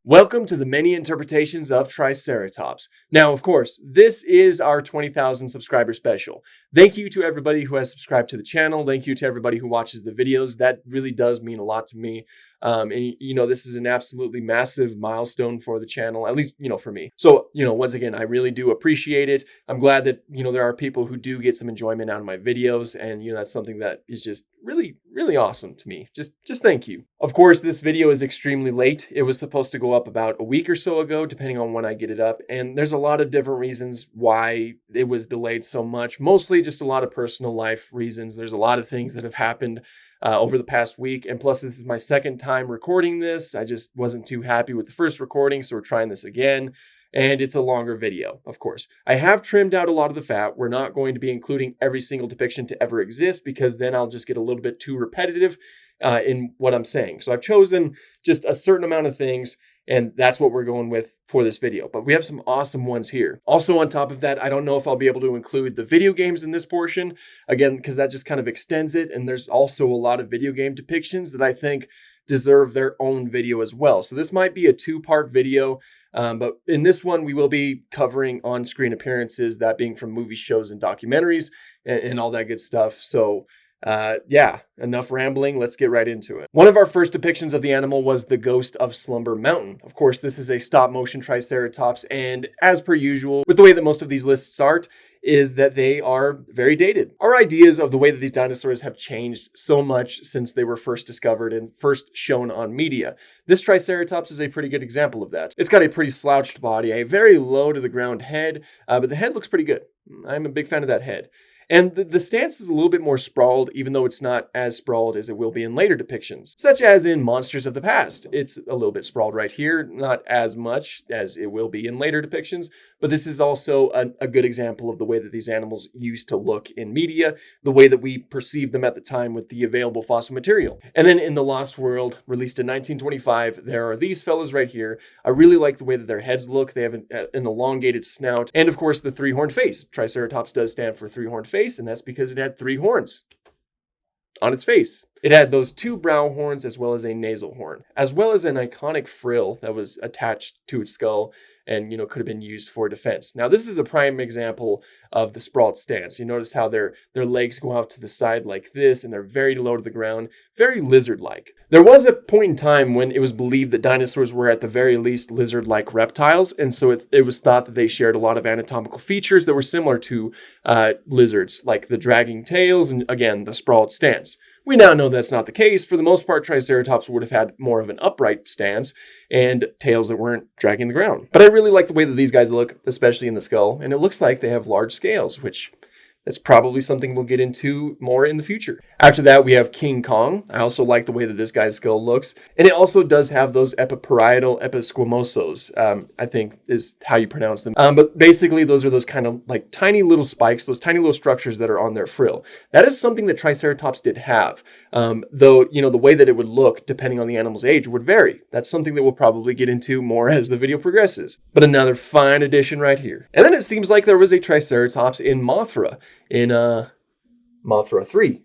Welcome to the many interpretations of Triceratops. Now, of course, this is our 20,000 subscriber special. Thank you to everybody who has subscribed to the channel. Thank you to everybody who watches the videos. That really does mean a lot to me. This is an absolutely massive milestone for the channel, at least, for me. So, once again, I really do appreciate it. I'm glad that, there are people who do get some enjoyment out of my videos. And, that's something that is just really, really awesome to me. Just thank you. Of course, this video is extremely late. It was supposed to go up about a week or so ago, depending on when I get it up. And there's a lot of different reasons why it was delayed so much, mostly just a lot of personal life reasons. There's a lot of things that have happened over the past week. And plus, this is my second time recording this. I just wasn't too happy with the first recording, so we're trying this again. And it's a longer video, of course. I have trimmed out a lot of the fat. We're not going to be including every single depiction to ever exist because then I'll just get a little bit too repetitive in what I'm saying. So I've chosen just a certain amount of things, and that's what we're going with for this video. But we have some awesome ones here. Also on top of that, I don't know if I'll be able to include the video games in this portion, again, because that just kind of extends it. And there's also a lot of video game depictions that I think deserve their own video as well. So this might be a two-part video, but in this one, we will be covering on-screen appearances, that being from movies, shows, and documentaries, and all that good stuff. So enough rambling. Let's get right into it. One of our first depictions of the animal was the Ghost of Slumber Mountain. Of course, this is a stop-motion Triceratops, and as per usual, with the way that most of these lists start, is that they are very dated. Our ideas of the way that these dinosaurs have changed so much since they were first discovered and first shown on media. This Triceratops is a pretty good example of that. It's got a pretty slouched body, a very low to the ground head, but the head looks pretty good. I'm a big fan of that head. And the stance is a little bit more sprawled, even though it's not as sprawled as it will be in later depictions, such as in Monsters of the Past. It's a little bit sprawled right here, not as much as it will be in later depictions, but this is also a good example of the way that these animals used to look in media, the way that we perceived them at the time with the available fossil material. And then in The Lost World, released in 1925, there are these fellas right here. I really like the way that their heads look. They have an elongated snout, and of course the three-horned face. Triceratops does stand for three-horned face, and that's because it had three horns on its face. It had those two brow horns as well as a nasal horn, as well as an iconic frill that was attached to its skull and, could have been used for defense. Now, this is a prime example of the sprawled stance. You notice how their legs go out to the side like this, and they're very low to the ground, very lizard-like. There was a point in time when it was believed that dinosaurs were at the very least lizard-like reptiles, and so it was thought that they shared a lot of anatomical features that were similar to lizards, like the dragging tails and, again, the sprawled stance. We now know that's not the case. For the most part, Triceratops would have had more of an upright stance and tails that weren't dragging the ground. But I really like the way that these guys look, especially in the skull, and it looks like they have large scales, which that's probably something we'll get into more in the future. After that, we have King Kong. I also like the way that this guy's skull looks. And it also does have those epiparietal episquamosos, I think is how you pronounce them. But basically, those are those kind of like tiny little spikes, those tiny little structures that are on their frill. That is something that Triceratops did have. Though, the way that it would look, depending on the animal's age, would vary. That's something that we'll probably get into more as the video progresses. But another fine addition right here. And then it seems like there was a Triceratops in Mothra. In Mothra 3,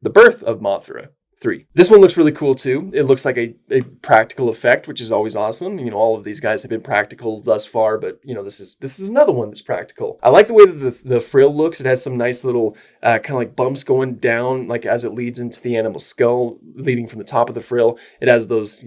The Birth of Mothra 3. This one looks really cool too. It looks like a practical effect, which is always awesome. All of these guys have been practical thus far, but this is another one that's practical. I like the way that the frill looks. It has some nice little kind of like bumps going down, like as it leads into the animal's skull, leading from the top of the frill. It has those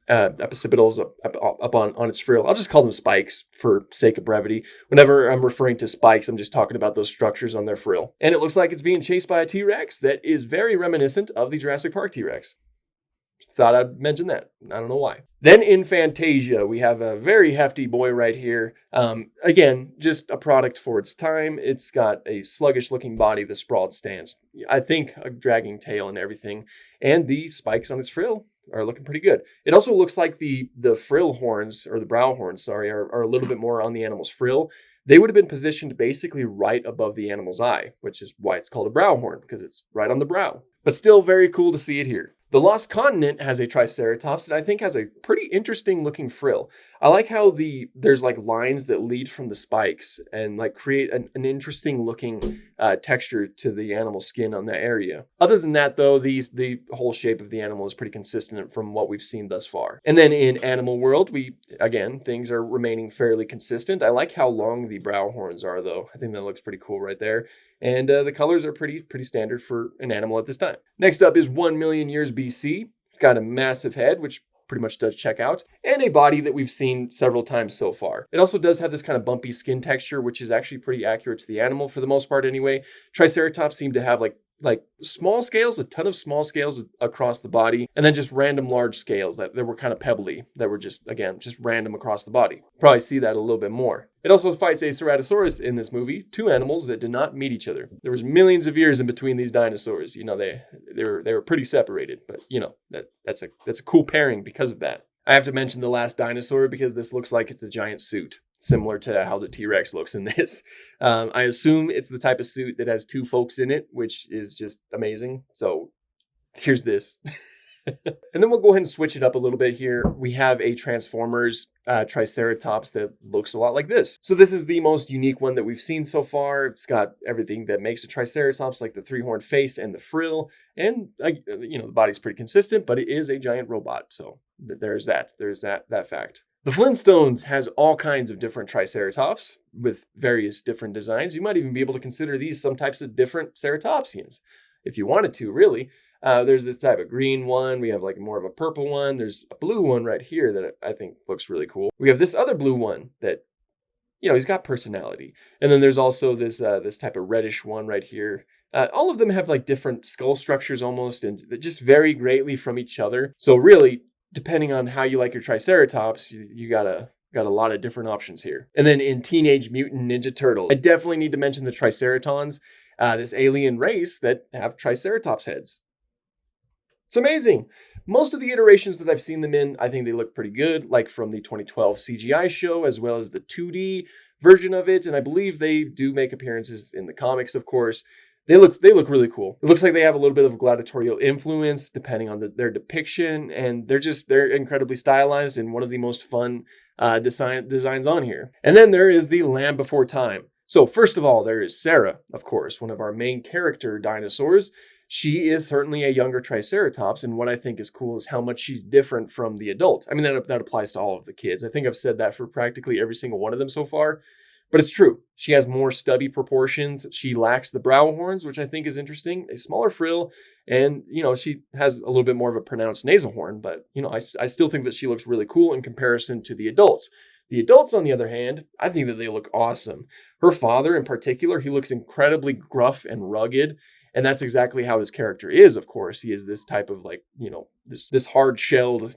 epispitals up on its frill. I'll just call them spikes for sake of brevity. Whenever I'm referring to spikes, I'm just talking about those structures on their frill. And it looks like it's being chased by a T-Rex that is very reminiscent of the Jurassic Park T-Rex. Thought I'd mention that. I don't know why. Then in Fantasia, we have a very hefty boy right here. Again, just a product for its time. It's got a sluggish looking body, the sprawled stance. I think a dragging tail and everything. And the spikes on its frill are looking pretty good. It also looks like the frill horns, or the brow horns, are a little bit more on the animal's frill. They would have been positioned basically right above the animal's eye, which is why it's called a brow horn, because it's right on the brow. But still very cool to see it here. The Lost Continent has a Triceratops that I think has a pretty interesting looking frill. I like how there's like lines that lead from the spikes and like create an interesting looking texture to the animal skin on that area. Other than that, though, the whole shape of the animal is pretty consistent from what we've seen thus far. And then in Animal World, things are remaining fairly consistent. I like how long the brow horns are, though. I think that looks pretty cool right there. And the colors are pretty standard for an animal at this time. Next up is 1 million years BC. It's got a massive head, which pretty much does check out, and a body that we've seen several times so far. It also does have this kind of bumpy skin texture, which is actually pretty accurate to the animal for the most part anyway. Triceratops seem to have like small scales, a ton of small scales across the body, and then just random large scales that were kind of pebbly, that were just random across the body. Probably see that a little bit more. It also fights a Ceratosaurus in this movie, two animals that did not meet each other. There was millions of years in between these dinosaurs. You know, they were pretty separated, but you know, that's a cool pairing because of that. I have to mention the last dinosaur because this looks like it's a giant suit, similar to how the T-Rex looks in this. I assume it's the type of suit that has two folks in it, which is just amazing. So here's this. And then we'll go ahead and switch it up a little bit here. We have a Transformers Triceratops that looks a lot like this. So this is the most unique one that we've seen so far. It's got everything that makes a Triceratops, like the three-horned face and the frill. And, the body's pretty consistent, but it is a giant robot. So there's that fact. The Flintstones has all kinds of different Triceratops with various different designs. You might even be able to consider these some types of different Ceratopsians, if you wanted to, really. There's this type of green one. We have like more of a purple one. There's a blue one right here that I think looks really cool. We have this other blue one that, he's got personality. And then there's also this type of reddish one right here. All of them have like different skull structures almost, and they just vary greatly from each other. So really, depending on how you like your Triceratops, you got a lot of different options here. And then in Teenage Mutant Ninja Turtles, I definitely need to mention the Triceratons, this alien race that have Triceratops heads. It's amazing. Most of the iterations that I've seen them in, I think they look pretty good, like from the 2012 CGI show, as well as the 2D version of it. And I believe they do make appearances in the comics, of course. They look really cool. It looks like they have a little bit of gladiatorial influence depending on their depiction, and they're incredibly stylized and one of the most fun designs on here. And then there is the Land Before Time. So first of all, there is Sarah, of course, one of our main character dinosaurs. She is certainly a younger Triceratops, and what I think is cool is how much she's different from the adult. I mean, that applies to all of the kids. I think I've said that for practically every single one of them so far. But it's true. She has more stubby proportions. She lacks the brow horns, which I think is interesting, a smaller frill, and, she has a little bit more of a pronounced nasal horn. But, I still think that she looks really cool in comparison to the adults. The adults, on the other hand, I think that they look awesome. Her father, in particular, he looks incredibly gruff and rugged. And that's exactly how his character is, of course. He is this type of this hard-shelled,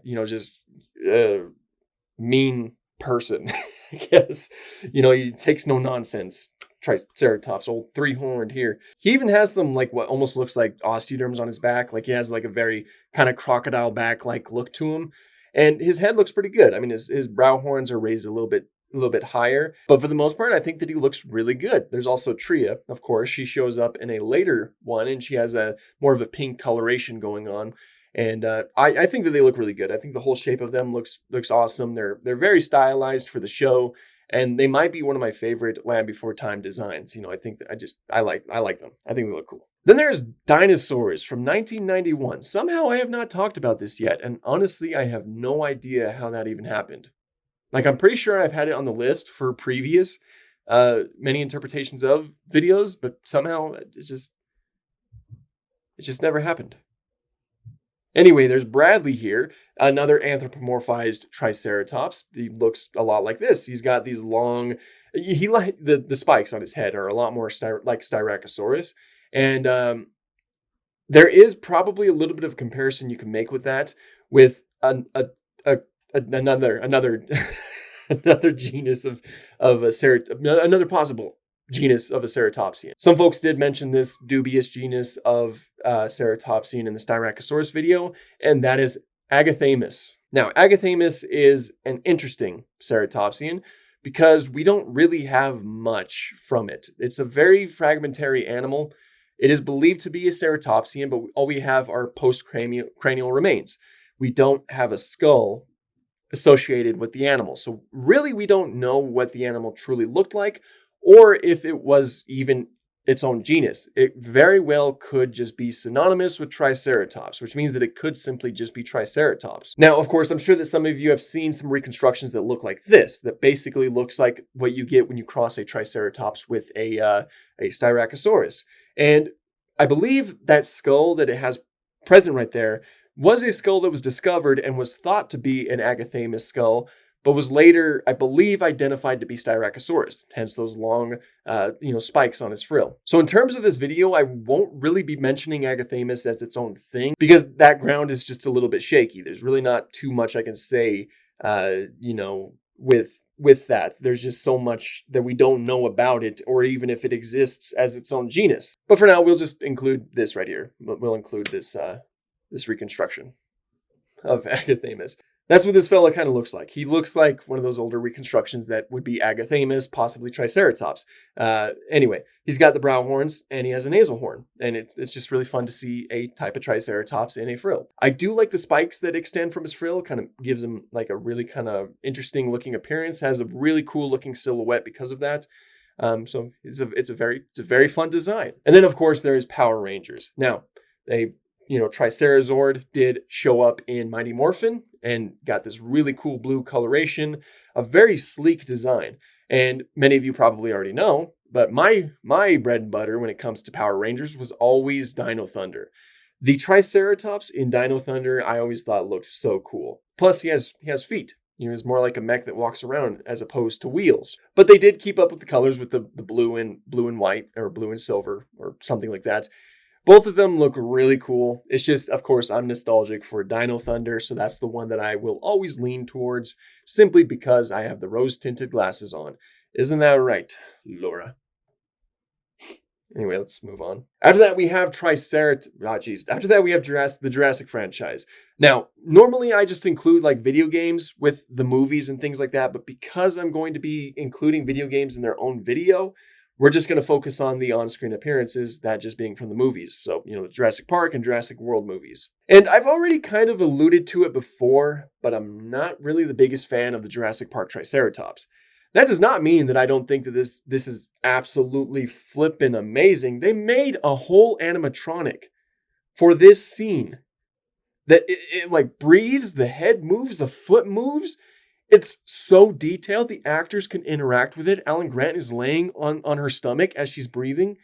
mean person, I guess. He takes no nonsense. Triceratops, old three-horned here. He even has some what almost looks like osteoderms on his back. Like he has a very kind of crocodile back-like look to him. And his head looks pretty good. I mean, his brow horns are raised a little bit higher, but for the most part, I think that he looks really good. There's also Tria, of course. She shows up in a later one, and she has a more of a pink coloration going on. And I think that they look really good. I think the whole shape of them looks awesome. They're very stylized for the show, and they might be one of my favorite Land Before Time designs. I think that I like them. I think they look cool. Then there's Dinosaurs from 1991. Somehow I have not talked about this yet, and honestly, I have no idea how that even happened. I'm pretty sure I've had it on the list for previous many interpretations of videos, but somehow it just never happened. Anyway, there's Bradley here, another anthropomorphized Triceratops. He looks a lot like this. He's got these long, the spikes on his head are a lot more like Styracosaurus. And there is probably a little bit of comparison you can make with that with another genus of another possible genus of a ceratopsian. Some folks did mention this dubious genus of ceratopsian in the Styracosaurus video, and that is Agathamus. Now, Agathamus is an interesting ceratopsian because we don't really have much from it. It's a very fragmentary animal. It is believed to be a ceratopsian, but all we have are post-cranial remains. We don't have a skull associated with the animal. So really, we don't know what the animal truly looked like, or if it was even its own genus. It very well could just be synonymous with Triceratops, which means that it could simply just be Triceratops. Now, of course, I'm sure that some of you have seen some reconstructions that look like this, that basically looks like what you get when you cross a Triceratops with a Styracosaurus. And I believe that skull that it has present right there was a skull that was discovered and was thought to be an Agathamus skull, but was later, I believe, identified to be Styracosaurus, hence those long, spikes on its frill. So in terms of this video, I won't really be mentioning Agathamus as its own thing because that ground is just a little bit shaky. There's really not too much I can say, with that. There's just so much that we don't know about it, or even if it exists as its own genus. But for now, we'll just include this right here. We'll include this reconstruction of Agathamus. That's what this fella kind of looks like. He looks like one of those older reconstructions that would be Agathamus, possibly Triceratops. Anyway, he's got the brow horns and he has a nasal horn. And it's just really fun to see a type of Triceratops in a frill. I do like the spikes that extend from his frill. Kind of gives him like a really kind of interesting looking appearance. Has a really cool looking silhouette because of that. So it's a very fun design. And then of course there is Power Rangers. Now, Tricerazord did show up in Mighty Morphin and got this really cool blue coloration, a very sleek design. And many of you probably already know, but my bread and butter when it comes to Power Rangers was always Dino Thunder. The Triceratops in Dino Thunder, I always thought looked so cool. Plus, he has feet. He's more like a mech that walks around as opposed to wheels. But they did keep up with the colors with the blue and white, or blue and silver, or something like that. Both of them look really cool. It's just, of course, I'm nostalgic for Dino Thunder, so that's the one that I will always lean towards, simply because I have the rose-tinted glasses on. Isn't that right, Laura? Anyway, let's move on. After that, we have After that, we have the Jurassic franchise. Now, normally I just include like video games with the movies and things like that, but because I'm going to be including video games in their own video, we're just going to focus on the on-screen appearances, that just being from the movies. So, the Jurassic Park and Jurassic World movies. And I've already kind of alluded to it before, but I'm not really the biggest fan of the Jurassic Park Triceratops. That does not mean that I don't think that this is absolutely flippin' amazing. They made a whole animatronic for this scene that it like breathes, the head moves, the foot moves. It's so detailed. The actors can interact with it. Alan Grant is laying on her stomach as she's breathing.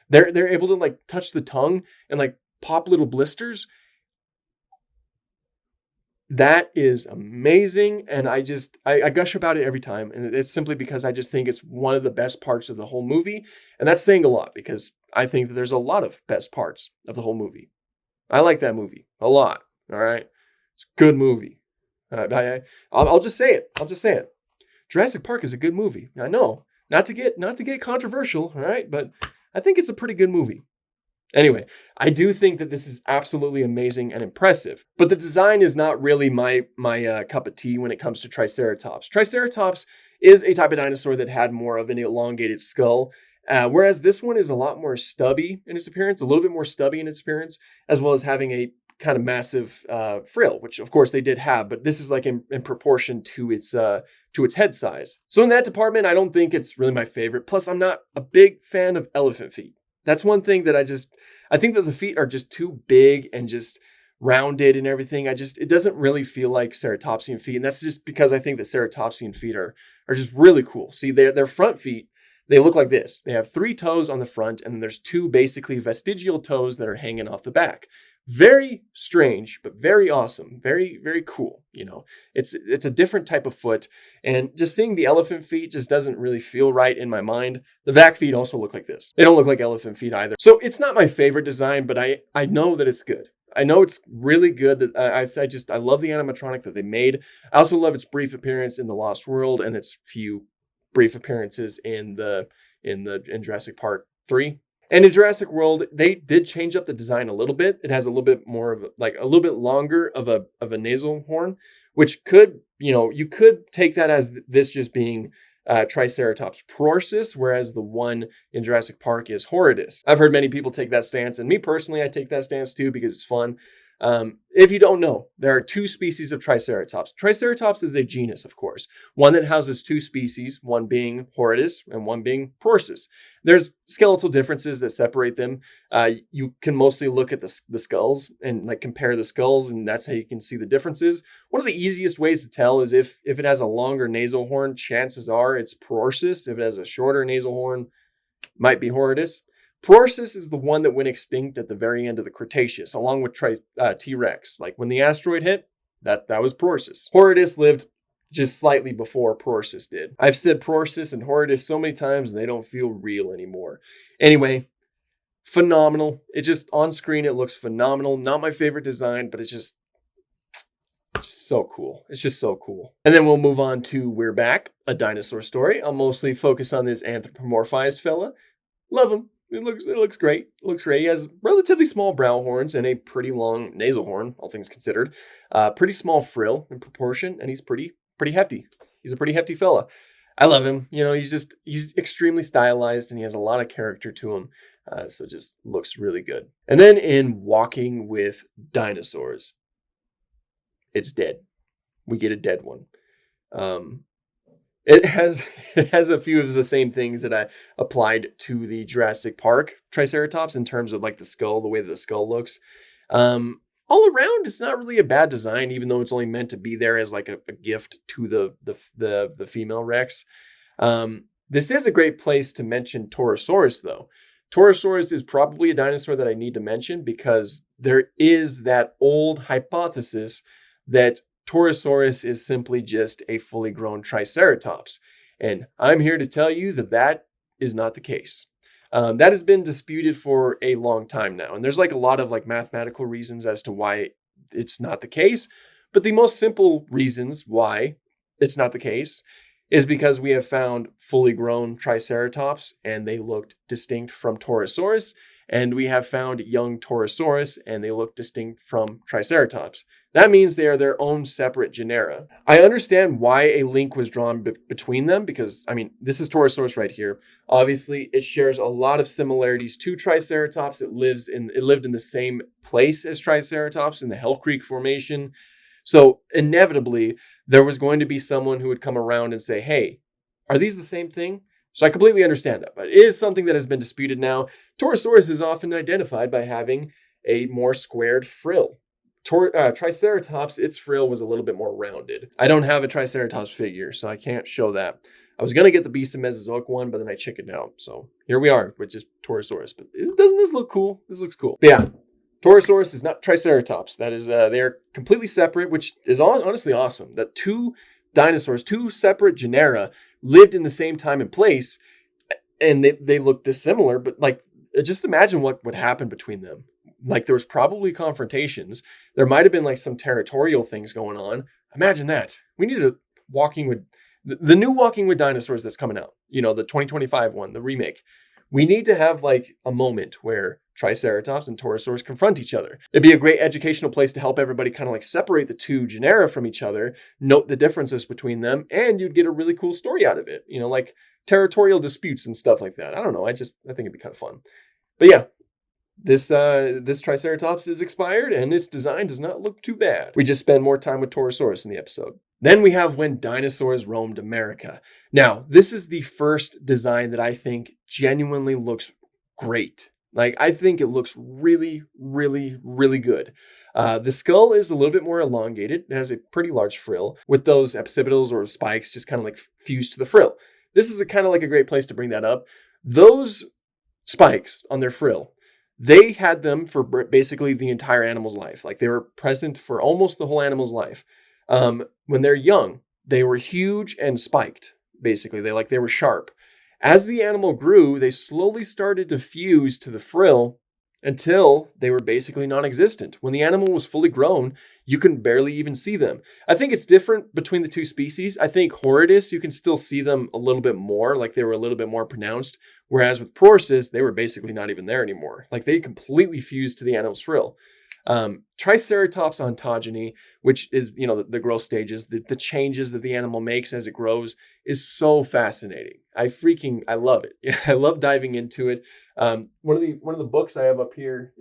They're able to like touch the tongue and like pop little blisters. That is amazing. And I gush about it every time. And it's simply because I just think it's one of the best parts of the whole movie. And that's saying a lot because I think that there's a lot of best parts of the whole movie. I like that movie a lot. All right. It's a good movie. I'll just say it. Jurassic Park is a good movie. I know, not to get controversial, all right, but I think it's a pretty good movie. Anyway, I do think that this is absolutely amazing and impressive, but the design is not really my cup of tea when it comes to Triceratops. Triceratops is a type of dinosaur that had more of an elongated skull, whereas this one is a lot more stubby in its appearance, as well as having a kind of massive frill, which of course they did have, but this is like in proportion to its head size. So in that department, I don't think it's really my favorite. Plus, I'm not a big fan of elephant feet. That's one thing that I think that the feet are just too big and just rounded and everything. It doesn't really feel like ceratopsian feet. And that's just because I think that ceratopsian feet are just really cool. See, their front feet, they look like this. They have 3 toes on the front, and then there's 2 basically vestigial toes that are hanging off the back. Very strange, but very awesome. Very, very cool. It's a different type of foot, and just seeing the elephant feet just doesn't really feel right in my mind. The back feet also look like this. They don't look like elephant feet either. So it's not my favorite design, but I know that it's good. I know it's really good. That I love the animatronic that they made. I also love its brief appearance in The Lost World and its few brief appearances in Jurassic Park 3. And in Jurassic World, they did change up the design a little bit. It has a little bit more of a little bit longer of a nasal horn, which could, you could take that as this just being Triceratops prorsus, whereas the one in Jurassic Park is horridus. I've heard many people take that stance, and me personally, I take that stance too because it's fun. If you don't know, there are two species of Triceratops. Triceratops is a genus, of course, one that houses two species, one being Horridus and one being Prorsus. There's skeletal differences that separate them. You can mostly look at the skulls and like compare the skulls, and that's how you can see the differences. One of the easiest ways to tell is if it has a longer nasal horn, chances are it's Prorsus. If it has a shorter nasal horn, might be Horridus. Prorsus is the one that went extinct at the very end of the Cretaceous, along with T-Rex. Like when the asteroid hit, that was Prorsus. Horridus lived just slightly before Prorsus did. I've said Prorsus and Horridus so many times and they don't feel real anymore. Anyway, phenomenal. It just, on screen, it looks phenomenal. Not my favorite design, but it's just so cool. It's just so cool. And then we'll move on to We're Back, a dinosaur story. I'll mostly focus on this anthropomorphized fella. Love him. It looks great. It looks great. He has relatively small brow horns and a pretty long nasal horn, all things considered. Pretty small frill in proportion, and he's pretty hefty. He's a pretty hefty fella. I love him. You know, he's extremely stylized and he has a lot of character to him. So just looks really good. And then in Walking with Dinosaurs, it's dead. We get a dead one. It has a few of the same things that I applied to the Jurassic Park Triceratops in terms of like the skull, the way that the skull looks. All around, it's not really a bad design, even though it's only meant to be there as like a gift to the female Rex. This is a great place to mention Torosaurus, though. Torosaurus is probably a dinosaur that I need to mention because there is that old hypothesis that Torosaurus is simply just a fully grown Triceratops. And I'm here to tell you that is not the case. That has been disputed for a long time now. And there's like a lot of like mathematical reasons as to why it's not the case. But the most simple reasons why it's not the case is because we have found fully grown Triceratops and they looked distinct from Torosaurus. And we have found young Torosaurus and they look distinct from Triceratops. That means they are their own separate genera. I understand why a link was drawn between them because, I mean, this is Torosaurus right here. Obviously, it shares a lot of similarities to Triceratops. It lived in the same place as Triceratops in the Hell Creek Formation. So inevitably, there was going to be someone who would come around and say, hey, are these the same thing? So I completely understand that, but it is something that has been disputed now. Torosaurus is often identified by having a more squared frill. Triceratops, its frill was a little bit more rounded. I don't have a Triceratops figure, so I can't show that. I was going to get the Beast of Mesozoic one, but then I chickened out. So here we are with just Torosaurus. But doesn't this look cool? This looks cool. But yeah, Torosaurus is not Triceratops. That is, they are completely separate, which is honestly awesome. That two dinosaurs, two separate genera, lived in the same time and place, and they look dissimilar, but like, just imagine what would happen between them. Like there was probably confrontations. There might have been like some territorial things going on. Imagine that. We needed a Walking with the new Walking with Dinosaurs that's coming out. You know, the 2025 one, the remake. We need to have like a moment where Triceratops and Torosaurus confront each other. It'd be a great educational place to help everybody kind of like separate the two genera from each other, note the differences between them, and you'd get a really cool story out of it. You know, like territorial disputes and stuff like that. I don't know. I think it'd be kind of fun. But yeah. This Triceratops is expired and its design does not look too bad. We just spend more time with Torosaurus in the episode. Then we have When Dinosaurs Roamed America. Now, this is the first design that I think genuinely looks great. Like, I think it looks really, really, really good. The skull is a little bit more elongated. It has a pretty large frill with those occipitals or spikes just kind of like fused to the frill. This is kind of like a great place to bring that up. Those spikes on their frill, they had them for basically the entire animal's life. Like they were present for almost the whole animal's life. When they're young, they were huge and spiked. Basically, they were sharp. As the animal grew, they slowly started to fuse to the frill until they were basically non-existent. When the animal was fully grown, you can barely even see them. I think it's different between the two species. I think Horridus, you can still see them a little bit more, like they were a little bit more pronounced. Whereas with Prorsus, they were basically not even there anymore. Like they completely fused to the animal's frill. Triceratops ontogeny, which is, you know, the growth stages, the changes that the animal makes as it grows is so fascinating. I love it. I love diving into it. One of the books I have up here,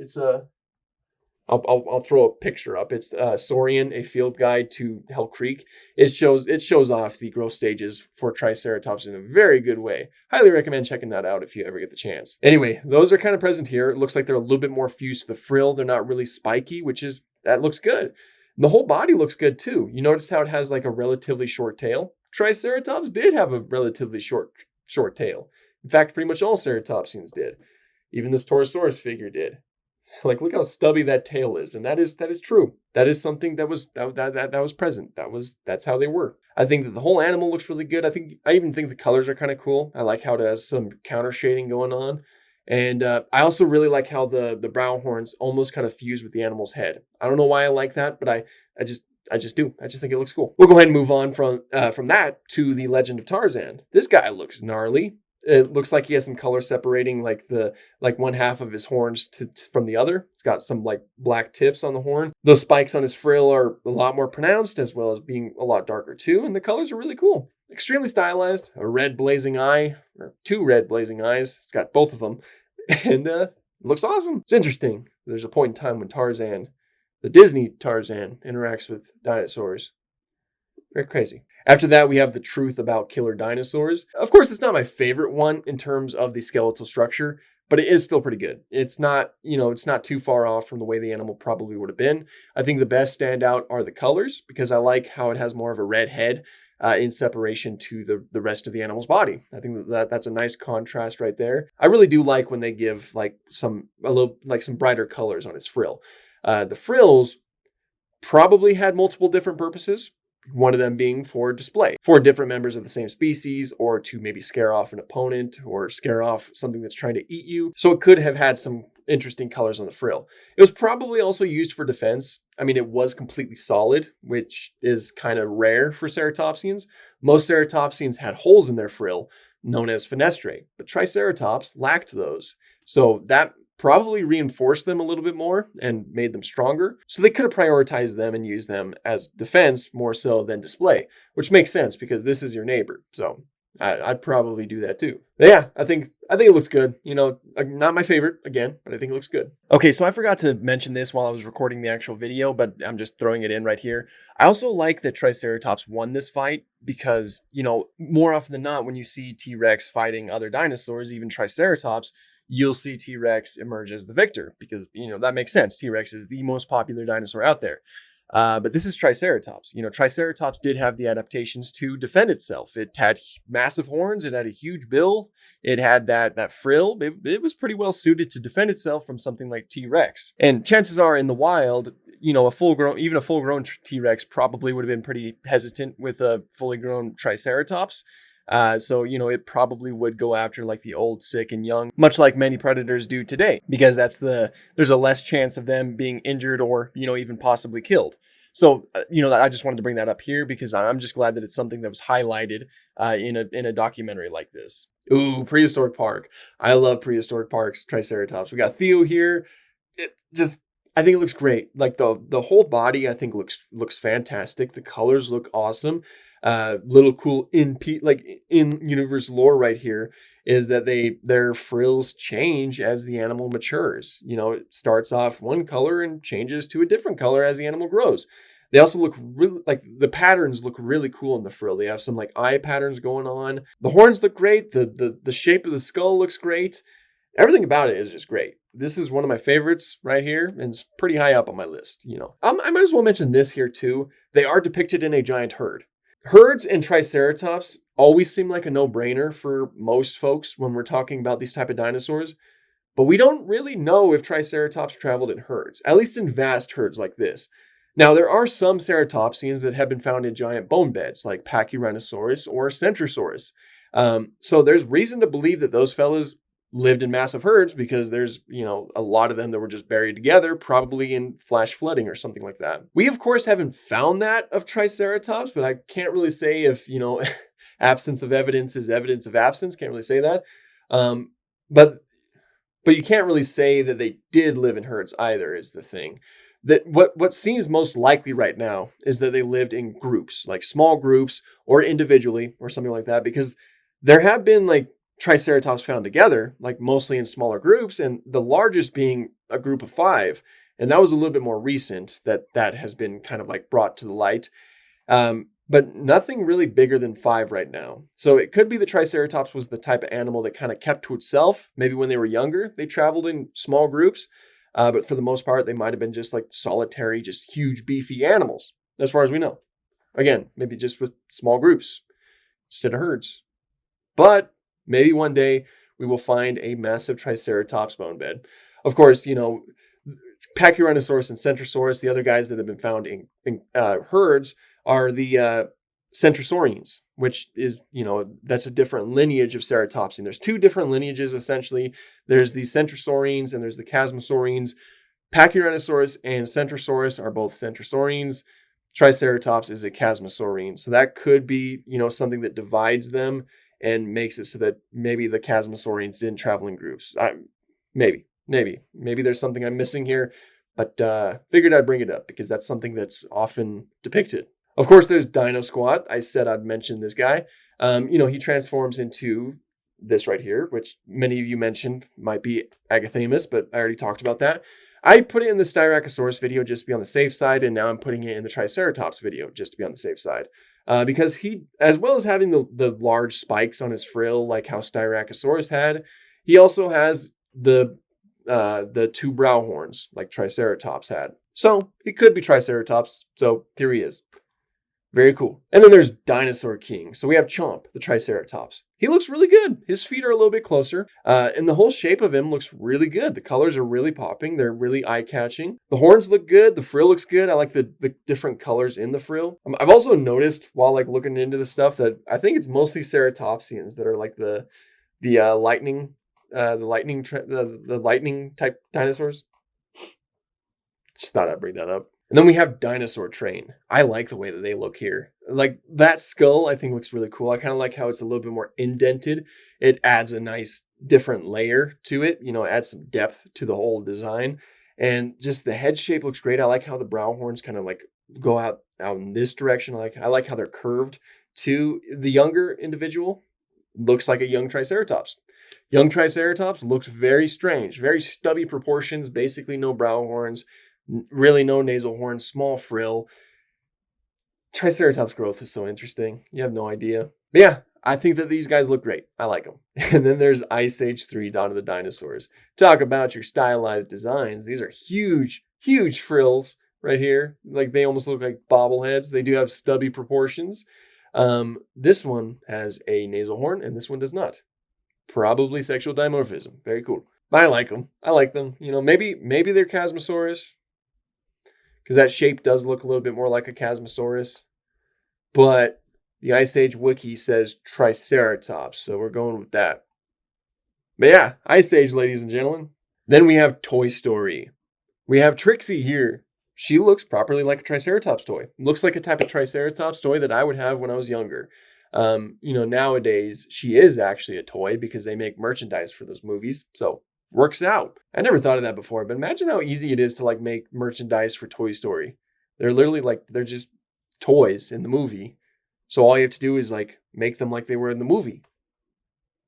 I'll I'll throw a picture up. It's Saurian, a field guide to Hell Creek. It shows off the growth stages for Triceratops in a very good way. Highly recommend checking that out if you ever get the chance. Anyway, those are kind of present here. It looks like they're a little bit more fused to the frill. They're not really spiky, that looks good. The whole body looks good too. You notice how it has like a relatively short tail? Triceratops did have a relatively short tail. In fact, pretty much all ceratopsians did. Even this Torosaurus figure did. Like, look how stubby that tail is, and that is true. That is something that was present. That's how they were. I think that the whole animal looks really good. I even think the colors are kind of cool. I like how it has some counter shading going on, and I also really like how the brow horns almost kind of fuse with the animal's head. I don't know why I like that, but I just do. I just think it looks cool. We'll go ahead and move on from that to the Legend of Tarzan. This guy looks gnarly. It looks like he has some color separating like one half of his horns from the other. It's got some like black tips on the horn. Those spikes on his frill are a lot more pronounced, as well as being a lot darker too. And the colors are really cool. Extremely stylized. A red blazing eye, or two red blazing eyes. It's got both of them. And it looks awesome. It's interesting. There's a point in time when Tarzan, the Disney Tarzan, interacts with dinosaurs. Very crazy. After that, we have the truth about killer dinosaurs. Of course, it's not my favorite one in terms of the skeletal structure, but it is still pretty good. It's not too far off from the way the animal probably would have been. I think the best standout are the colors, because I like how it has more of a red head in separation to the rest of the animal's body. I think that's a nice contrast right there. I really do like when they give some brighter colors on its frill. The frills probably had multiple different purposes. One of them being for display for different members of the same species, or to maybe scare off an opponent or scare off something that's trying to eat you. So it could have had some interesting colors on the frill. It was probably also used for defense. I mean, it was completely solid, which is kind of rare for ceratopsians. Most ceratopsians had holes in their frill, known as fenestrae, but Triceratops lacked those. So that probably reinforced them a little bit more and made them stronger. So they could have prioritized them and used them as defense more so than display, which makes sense because this is your neighbor. So I'd probably do that too. But yeah, I think it looks good. Not my favorite again, but I think it looks good. Okay, so I forgot to mention this while I was recording the actual video, but I'm just throwing it in right here. I also like that Triceratops won this fight because, more often than not, when you see T-Rex fighting other dinosaurs, even Triceratops, you'll see T-Rex emerge as the victor because, that makes sense. T-Rex is the most popular dinosaur out there. But this is Triceratops. Triceratops did have the adaptations to defend itself. It had massive horns. It had a huge bill. It had that frill. It was pretty well suited to defend itself from something like T-Rex. And chances are in the wild, a full-grown T-Rex probably would have been pretty hesitant with a fully grown Triceratops. So it probably would go after like the old, sick, and young, much like many predators do today, because there's a less chance of them being injured or, even possibly killed. So, I just wanted to bring that up here because I'm just glad that it's something that was highlighted in a documentary like this. Ooh, prehistoric park. I love prehistoric parks, Triceratops. We got Theo here. I think it looks great. Like the whole body, I think looks fantastic. The colors look awesome. Little cool in universe lore right here is that their frills change as the animal matures. It starts off one color and changes to a different color as the animal grows. They also look really the patterns look really cool in the frill. They have some like eye patterns going on. The horns look great. The shape of the skull looks great. Everything about it is just great. This is one of my favorites right here, and it's pretty high up on my list. I might as well mention this here too. They are depicted in a giant herd. Herds and Triceratops always seem like a no-brainer for most folks when we're talking about these type of dinosaurs, but we don't really know if Triceratops traveled in herds, at least in vast herds like this. Now, there are some ceratopsians that have been found in giant bone beds, like Pachyrhinosaurus or Centrosaurus. So there's reason to believe that those fellas lived in massive herds because there's, a lot of them that were just buried together, probably in flash flooding or something like that. We, of course, haven't found that of Triceratops, but I can't really say if, absence of evidence is evidence of absence. Can't really say that. But you can't really say that they did live in herds either is the thing. That what seems most likely right now is that they lived in groups, like small groups or individually or something like that, because there have been like Triceratops found together, like mostly in smaller groups, and the largest being a group of 5. And that was a little bit more recent that has been kind of like brought to the light. But nothing really bigger than 5 right now. So it could be the Triceratops was the type of animal that kind of kept to itself. Maybe when they were younger, they traveled in small groups. But for the most part, they might have been just like solitary, just huge, beefy animals, as far as we know. Again, maybe just with small groups instead of herds. But maybe one day we will find a massive Triceratops bone bed. Of course, Pachyrhinosaurus and Centrosaurus, the other guys that have been found in herds, are the Centrosaurians, which is, that's a different lineage of ceratopsian. There's 2 different lineages, essentially. There's the Centrosaurians and there's the Chasmosaurians. Pachyrhinosaurus and Centrosaurus are both Centrosaurians. Triceratops is a Chasmosaurian. So that could be, something that divides them and makes it so that maybe the Chasmosaurians didn't travel in groups. Maybe there's something I'm missing here, but figured I'd bring it up because that's something that's often depicted. Of course, there's Dino Squat. I said I'd mention this guy. He transforms into this right here, which many of you mentioned might be Agathemus, but I already talked about that. I put it in the Styracosaurus video just to be on the safe side, and now I'm putting it in the Triceratops video just to be on the safe side. Because he, as well as having the large spikes on his frill like how Styracosaurus had, he also has the 2 brow horns like Triceratops had. So he could be Triceratops. So here he is. Very cool. And then there's Dinosaur King. So we have Chomp, the Triceratops. He looks really good. His feet are a little bit closer. And the whole shape of him looks really good. The colors are really popping. They're really eye-catching. The horns look good. The frill looks good. I like the different colors in the frill. I've also noticed while like looking into this stuff that I think it's mostly ceratopsians that are like the lightning type dinosaurs. Just thought I'd bring that up. And then we have Dinosaur Train. I like the way that they look here. Like that skull, I think looks really cool. I kind of like how it's a little bit more indented. It adds a nice different layer to it. It adds some depth to the whole design. And just the head shape looks great. I like how the brow horns kind of like go out in this direction. I like how they're curved to the younger individual. Looks like a young Triceratops. Young Triceratops looked very strange, very stubby proportions, basically no brow horns. Really no nasal horn, small frill. Triceratops growth is so interesting. You have no idea. But yeah, I think that these guys look great. I like them. And then there's Ice Age 3, Dawn of the Dinosaurs. Talk about your stylized designs. These are huge, huge frills right here. Like they almost look like bobbleheads. They do have stubby proportions. This one has a nasal horn and this one does not. Probably sexual dimorphism. Very cool. But I like them. I like them. Maybe they're Chasmosaurus. Because that shape does look a little bit more like a Chasmosaurus. But the Ice Age wiki says Triceratops, so we're going with that. But yeah, Ice Age, ladies and gentlemen. Then we have Toy Story. We have Trixie here. She looks properly like a Triceratops toy. Looks like a type of Triceratops toy that I would have when I was younger. Nowadays, she is actually a toy because they make merchandise for those movies. So works out. I never thought of that before, but imagine how easy it is to like make merchandise for Toy Story. They're literally they're just toys in the movie. So all you have to do is like make them like they were in the movie.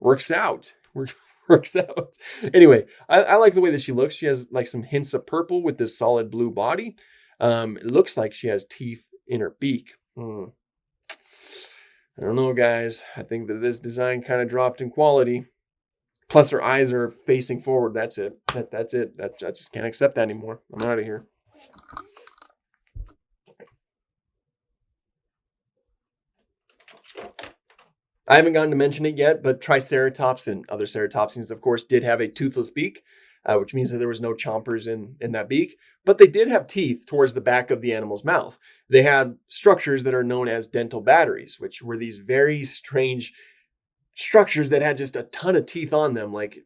Works out. Works out. Anyway, I like the way that she looks. She has like some hints of purple with this solid blue body. It looks like she has teeth in her beak. I don't know, guys. I think that this design kind of dropped in quality. Plus her eyes are facing forward. That's it. That's it. I just can't accept that anymore. I'm out of here. I haven't gotten to mention it yet, but Triceratops and other ceratopsians, of course, did have a toothless beak, which means that there was no chompers in that beak. But they did have teeth towards the back of the animal's mouth. They had structures that are known as dental batteries, which were these very strange structures that had just a ton of teeth on them, like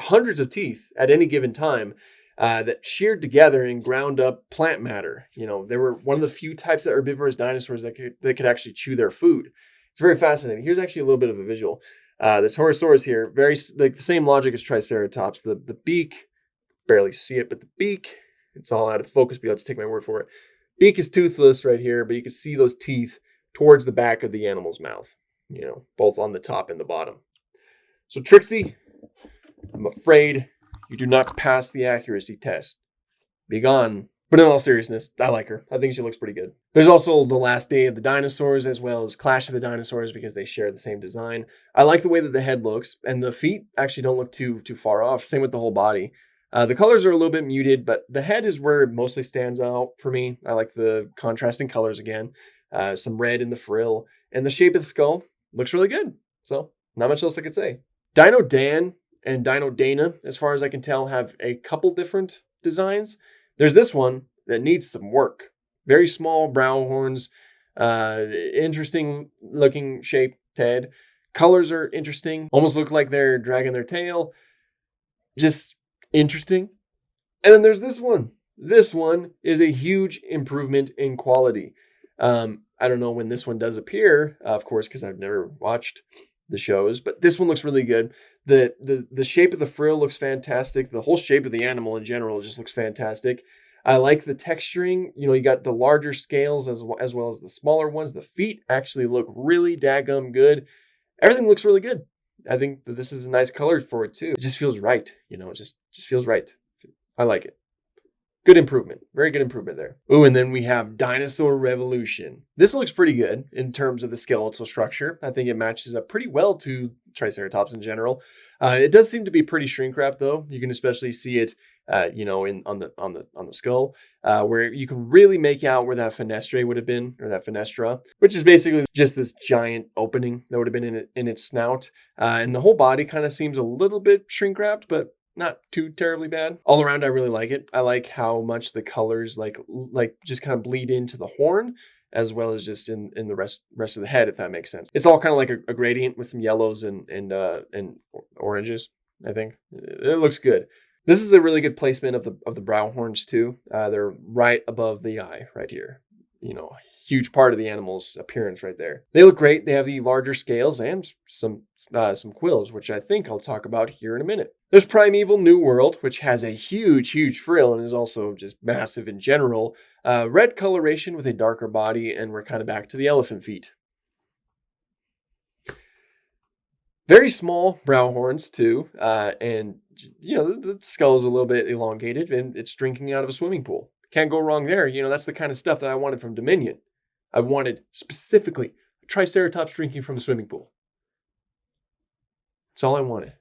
hundreds of teeth at any given time, that sheared together and ground up plant matter. They were one of the few types of herbivorous dinosaurs that could actually chew their food. It's very fascinating. Here's actually a little bit of a visual. The Torosaurus here, very like the same logic as Triceratops. The beak, barely see it, but the beak, it's all out of focus, but you have to take my word for it. Beak is toothless right here, but you can see those teeth towards the back of the animal's mouth. Both on the top and the bottom. So Trixie, I'm afraid you do not pass the accuracy test. be gone. But in all seriousness, I like her. I think she looks pretty good. There's also The Last Day of the Dinosaurs as well as Clash of the Dinosaurs because they share the same design. I like the way that the head looks, and the feet actually don't look too far off. Same with the whole body. The colors are a little bit muted, but the head is where it mostly stands out for me. I like the contrasting colors again. Some red in the frill, and the shape of the skull looks really good. So not much else I could say. Dino Dan and Dino Dana, as far as I can tell, have a couple different designs. There's this one that needs some work. Very small brow horns, interesting looking shaped head. Colors are interesting. Almost look like they're dragging their tail. Just interesting. And then there's this one. This one is a huge improvement in quality. I don't know when this one does appear, of course, because I've never watched the shows, but this one looks really good. The shape of the frill looks fantastic. The whole shape of the animal in general just looks fantastic. I like the texturing. You got the larger scales as well as the smaller ones. The feet actually look really daggum good. Everything looks really good. I think that this is a nice color for it too. It just feels right. It just feels right. I like it. Good improvement. Very good improvement there. Ooh, and then we have Dinosaur Revolution. This looks pretty good in terms of the skeletal structure. I think it matches up pretty well to Triceratops in general. It does seem to be pretty shrink wrapped though. You can especially see it, on the skull, where you can really make out where that fenestra would have been, or that fenestra, which is basically just this giant opening that would have been in its snout. And the whole body kind of seems a little bit shrink wrapped, but not too terribly bad. All around, I really like it. I like how much the colors like just kind of bleed into the horn, as well as just in the rest of the head, if that makes sense. It's all kind of like a gradient with some yellows and oranges, I think. It looks good. This is a really good placement of the brow horns too. They're right above the eye, right here. Huge part of the animal's appearance right there. They look great. They have the larger scales and some quills, which I think I'll talk about here in a minute. There's Primeval New World, which has a huge frill and is also just massive in general. Red coloration with a darker body, and we're kind of back to the elephant feet. Very small brow horns too, and the skull is a little bit elongated, and it's drinking out of a swimming pool. Can't go wrong there. That's the kind of stuff that I wanted from Dominion. I wanted specifically a Triceratops drinking from a swimming pool. That's all I wanted.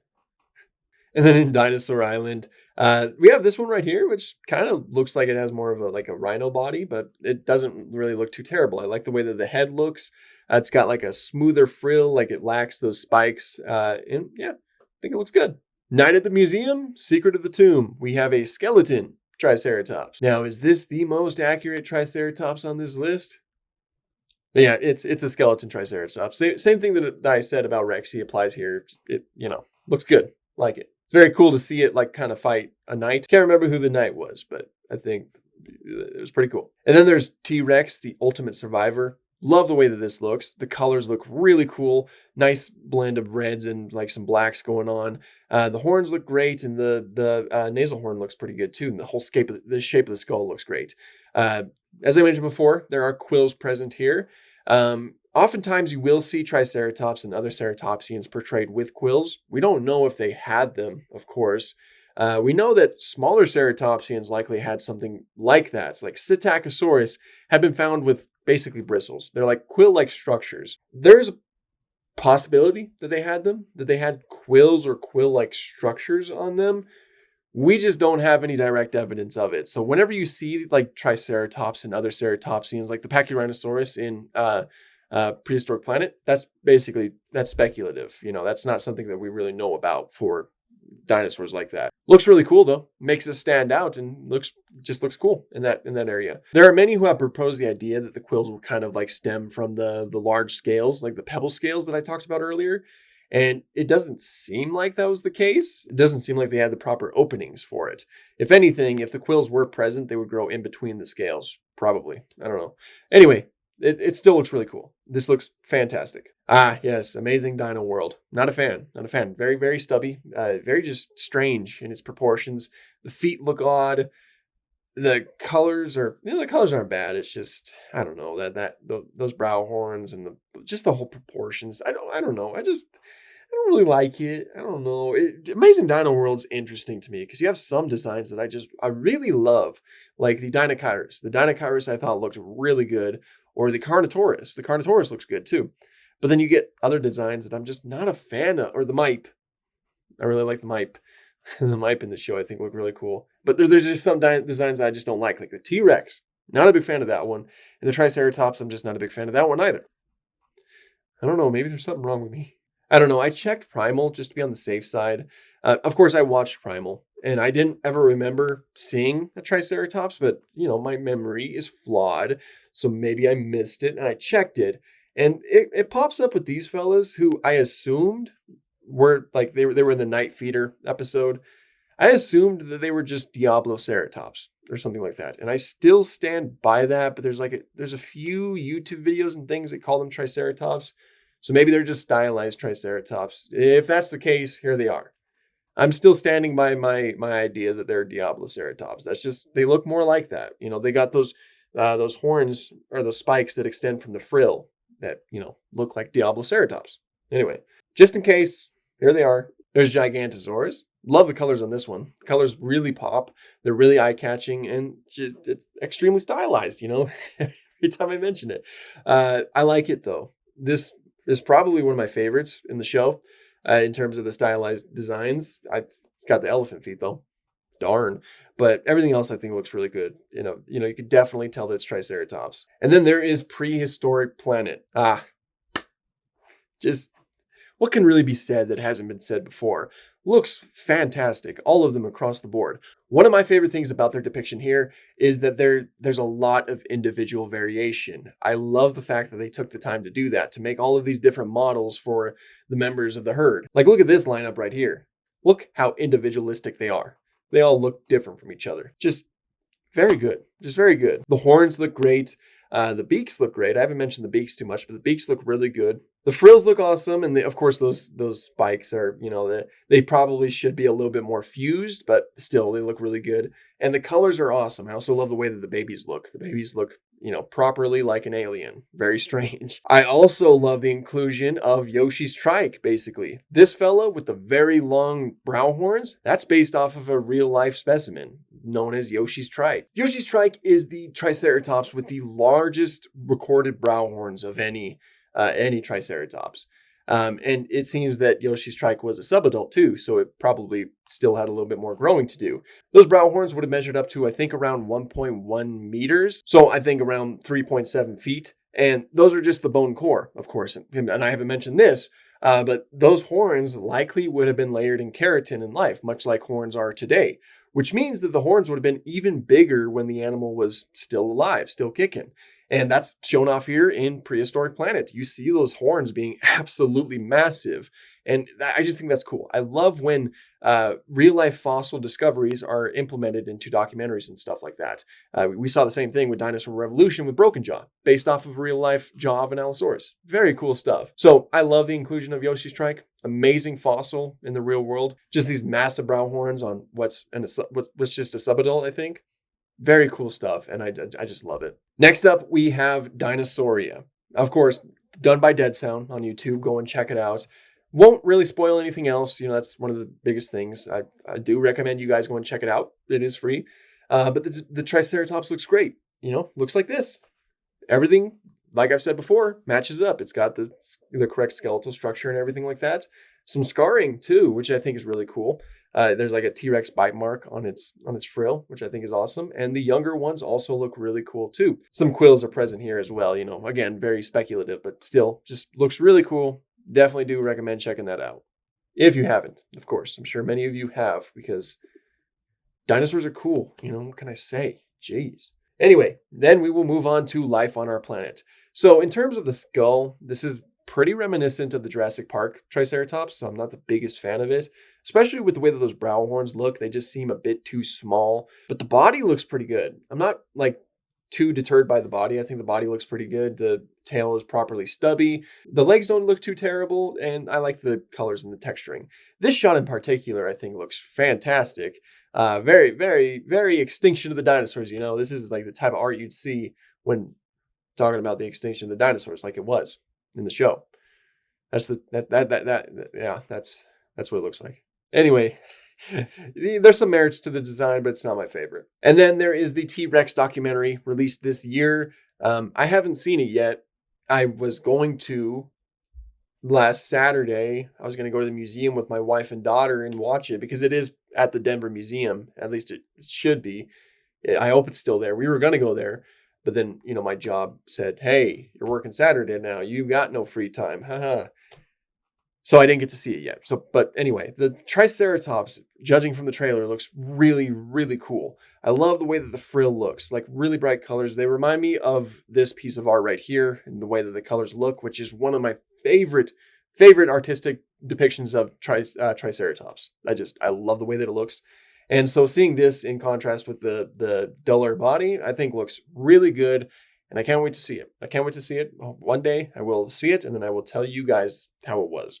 And then in Dinosaur Island, we have this one right here, which kind of looks like it has more of a rhino body, but it doesn't really look too terrible. I like the way that the head looks. It's got like a smoother frill, like it lacks those spikes. And yeah, I think it looks good. Night at the Museum, Secret of the Tomb. We have a skeleton Triceratops. Now, is this the most accurate Triceratops on this list? Yeah, it's a skeleton Triceratops. Same thing that I said about Rexy applies here. It looks good. Like it. It's very cool to see it kind of fight a knight. Can't remember who the knight was, but I think it was pretty cool. And then there's T-Rex, the ultimate survivor. Love the way that this looks. The colors look really cool. Nice blend of reds and some blacks going on. The horns look great, and the nasal horn looks pretty good too. And the whole shape of the skull looks great. As I mentioned before, there are quills present here. Oftentimes you will see Triceratops and other ceratopsians portrayed with quills. We don't know if they had them, of course. We know that smaller ceratopsians likely had something like that. Like Psittacosaurus had been found with basically bristles. They're like quill-like structures. There's a possibility that they had them, that they had quills or quill-like structures on them. We just don't have any direct evidence of it. So whenever you see Triceratops and other ceratopsians, like the Pachyrhinosaurus in Prehistoric Planet, that's speculative. That's not something that we really know about for dinosaurs like that. Looks really cool though. Makes us stand out and looks cool in that area. There are many who have proposed the idea that the quills will kind of stem from the large scales, like the pebble scales that I talked about earlier. And it doesn't seem like that was the case. It doesn't seem like they had the proper openings for it. If anything, if the quills were present, they would grow in between the scales. Probably. I don't know. Anyway, it still looks really cool. This looks fantastic. Ah, yes. Amazing Dino World. Not a fan. Very, very stubby. Very just strange in its proportions. The feet look odd. The colors aren't bad. It's just, I don't know, those brow horns and just the whole proportions. I don't know. I don't really like it. I don't know. Amazing Dino World's interesting to me because you have some designs that I really love, like the Dinocaurus. The Dinocaurus I thought looked really good, or the Carnotaurus. The Carnotaurus looks good too. But then you get other designs that I'm just not a fan of, or the Mipe. I really like the Mipe. The Mipe in the show I think look really cool. But there's just some designs that I just don't like the T-Rex. Not a big fan of that one. And the Triceratops, I'm just not a big fan of that one either. I don't know. Maybe there's something wrong with me. I don't know. I checked Primal just to be on the safe side. Of course, I watched Primal, and I didn't ever remember seeing a Triceratops, but, my memory is flawed, so maybe I missed it, and I checked it, and it pops up with these fellas who I assumed were, like, they were in the Night Feeder episode. I assumed that they were just Diabloceratops or something like that, and I still stand by that, but there's a few YouTube videos and things that call them Triceratops, so maybe they're just stylized Triceratops. If that's the case, here they are. I'm still standing by my idea that they're Diabloceratops. That's just, they look more like that. They got those horns or those spikes that extend from the frill that, look like Diabloceratops. Anyway, just in case, here they are. There's Gigantosaurus. Love the colors on this one. The colors really pop. They're really eye-catching and extremely stylized, every time I mention it. I like it, though. This is probably one of my favorites in the show in terms of the stylized designs. I've got the elephant feet, though. Darn. But everything else I think looks really good. You could definitely tell that it's Triceratops. And then there is Prehistoric Planet. Just what can really be said that hasn't been said before? Looks fantastic, all of them across the board. One of my favorite things about their depiction here is that there's a lot of individual variation. I love the fact that they took the time to do that, to make all of these different models for the members of the herd. Like, look at this lineup right here. Look how individualistic they are. They all look different from each other. Just very good. Just very good. The horns look great. The beaks look great. I haven't mentioned the beaks too much, but the beaks look really good. The frills look awesome, and of course those spikes are, they probably should be a little bit more fused, but still they look really good. And the colors are awesome. I also love the way that the babies look. The babies look, properly like an alien. Very strange. I also love the inclusion of Yoshi's trike, basically. This fella with the very long brow horns, that's based off of a real life specimen known as Yoshi's trike. Yoshi's trike is the Triceratops with the largest recorded brow horns of any Triceratops. And it seems that Yoshi's trike was a subadult too, so it probably still had a little bit more growing to do. Those brow horns would have measured up to, I think, around 1.1 meters. So I think around 3.7 feet. And those are just the bone core, of course. And I haven't mentioned this, but those horns likely would have been layered in keratin in life, much like horns are today, which means that the horns would have been even bigger when the animal was still alive, still kicking. And that's shown off here in Prehistoric Planet. You see those horns being absolutely massive. And I just think that's cool. I love when real life fossil discoveries are implemented into documentaries and stuff like that. We saw the same thing with Dinosaur Revolution with Broken Jaw, based off of a real life jaw of an Allosaurus. Very cool stuff. So I love the inclusion of Yoshi's trike. Amazing fossil in the real world. Just these massive brow horns on what's just a subadult, I think. Very cool stuff, and I just love it. Next up, we have Dinosauria. Of course, done by Dead Sound on YouTube. Go and check it out. Won't really spoil anything else. That's one of the biggest things. I do recommend you guys go and check it out. It is free. But the Triceratops looks great. Looks like this. Everything, like I've said before, matches up. It's got the correct skeletal structure and everything like that. Some scarring too, which I think is really cool. There's like a T-Rex bite mark on its frill, which I think is awesome. And the younger ones also look really cool too. Some quills are present here as well. Again, very speculative, but still just looks really cool. Definitely do recommend checking that out. If you haven't, of course. I'm sure many of you have, because dinosaurs are cool. What can I say? Jeez. Anyway, then we will move on to life on our planet. So in terms of the skull, this is pretty reminiscent of the Jurassic Park Triceratops, so I'm not the biggest fan of it, especially with the way that those brow horns look. They just seem a bit too small, but the body looks pretty good. I'm not too deterred by the body. I think the body looks pretty good. The tail is properly stubby. The legs don't look too terrible, and I like the colors and the texturing. This shot in particular, I think, looks fantastic. Very, very, very Extinction of the Dinosaurs. This is like the type of art you'd see when talking about the extinction of the dinosaurs, like it was in the show. That's yeah, that's what it looks like. Anyway, there's some merits to the design, but it's not my favorite. And then there is the T-Rex documentary released this year. I haven't seen it yet. I was going to last Saturday. I was going to go to the museum with my wife and daughter and watch it because it is at the Denver Museum. At least it should be. I hope it's still there. We were going to go there, but then, my job said, "Hey, you're working Saturday now. You got no free time." Haha. So I didn't get to see it yet. But anyway, the Triceratops, judging from the trailer, looks really, really cool. I love the way that the frill looks, like really bright colors. They remind me of this piece of art right here and the way that the colors look, which is one of my favorite artistic depictions of Triceratops. I love the way that it looks. And so seeing this in contrast with the duller body, I think looks really good. And I can't wait to see it. I can't wait to see it. One day I will see it, and then I will tell you guys how it was,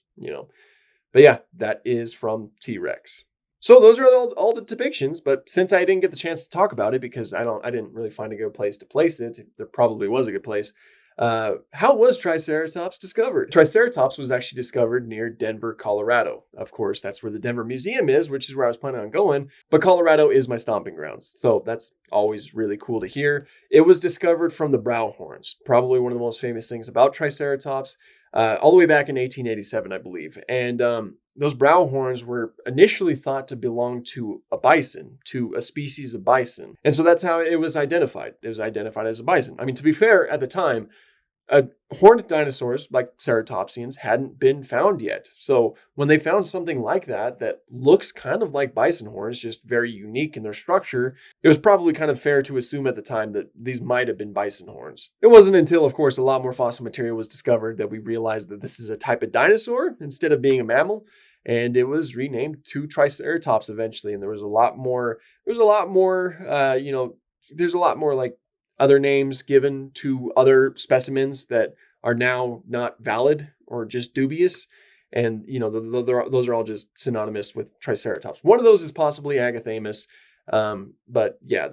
But yeah, that is from T-Rex. So those are all the depictions, but since I didn't get the chance to talk about it because I didn't really find a good place to place it, there probably was a good place. How was Triceratops discovered? Triceratops was actually discovered near Denver, Colorado. Of course, that's where the Denver Museum is, which is where I was planning on going. But Colorado is my stomping grounds, so that's always really cool to hear. It was discovered from the brow horns, probably one of the most famous things about Triceratops, all the way back in 1887, I believe. And those brow horns were initially thought to belong to a bison, to a species of bison. And so that's how it was identified. It was identified as a bison. I mean, to be fair, at the time, horned dinosaurs like ceratopsians hadn't been found yet. So when they found something like that looks kind of like bison horns, just very unique in their structure, it was probably kind of fair to assume at the time that these might have been bison horns. It wasn't until, of course, a lot more fossil material was discovered that we realized that this is a type of dinosaur instead of being a mammal. And it was renamed to Triceratops eventually. And there's a lot more like other names given to other specimens that are now not valid or just dubious. And, those are all just synonymous with Triceratops. One of those is possibly Agathamus. But yeah,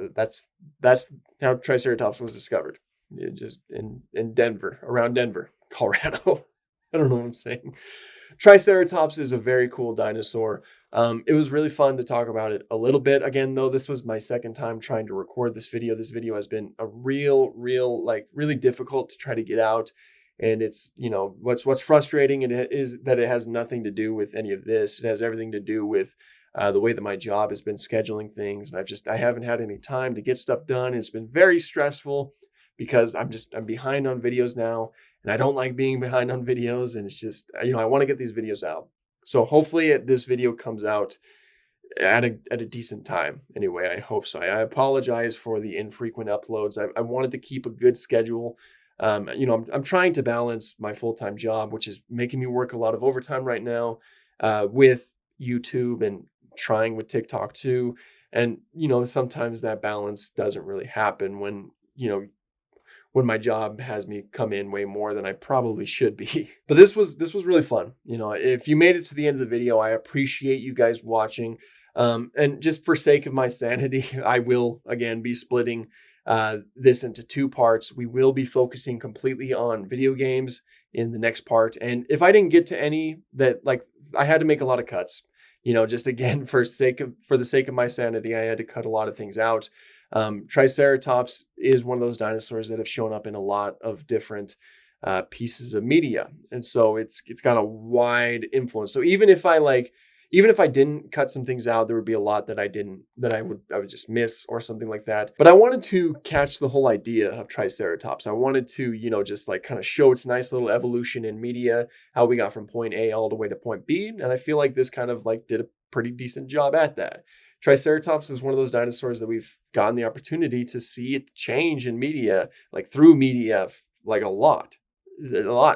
that's how Triceratops was discovered. Just in Denver, around Denver, Colorado. I don't know what I'm saying. Triceratops is a very cool dinosaur. It was really fun to talk about it a little bit. Again, though, this was my second time trying to record this video. This video has been a really difficult to try to get out. And it's, what's frustrating is that it has nothing to do with any of this. It has everything to do with the way that my job has been scheduling things. And I haven't had any time to get stuff done. It's been very stressful because I'm behind on videos now. And I don't like being behind on videos. And it's just, I want to get these videos out. So hopefully this video comes out at a decent time. Anyway, I hope so. I apologize for the infrequent uploads. I wanted to keep a good schedule. I'm trying to balance my full-time job, which is making me work a lot of overtime right now, with YouTube and trying with TikTok too. And, sometimes that balance doesn't really happen when my job has me come in way more than I probably should be. But this was really fun. If you made it to the end of the video, I appreciate you guys watching. And just for sake of my sanity, I will again be splitting this into two parts. We will be focusing completely on video games in the next part. And if I didn't get to any I had to make a lot of cuts, just again, for the sake of my sanity, I had to cut a lot of things out. Triceratops is one of those dinosaurs that have shown up in a lot of different pieces of media. And so it's got a wide influence. So even if I didn't cut some things out, there would be a lot that I would just miss or something like that. But I wanted to catch the whole idea of Triceratops. I wanted to, just kind of show its nice little evolution in media, how we got from point A all the way to point B. And I feel like this kind of did a pretty decent job at that. Triceratops is one of those dinosaurs that we've gotten the opportunity to see it change in media, through media, a lot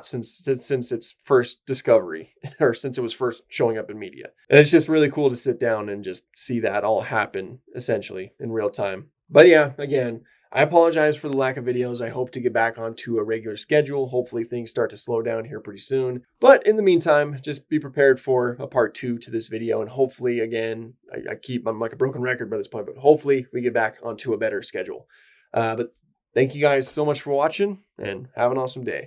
since its first discovery or since it was first showing up in media. And it's just really cool to sit down and just see that all happen essentially in real time. But yeah, again, I apologize for the lack of videos. I hope to get back onto a regular schedule. Hopefully things start to slow down here pretty soon. But in the meantime, just be prepared for a part 2 to this video. And hopefully, again, I'm like a broken record by this point, but hopefully we get back onto a better schedule. But thank you guys so much for watching and have an awesome day.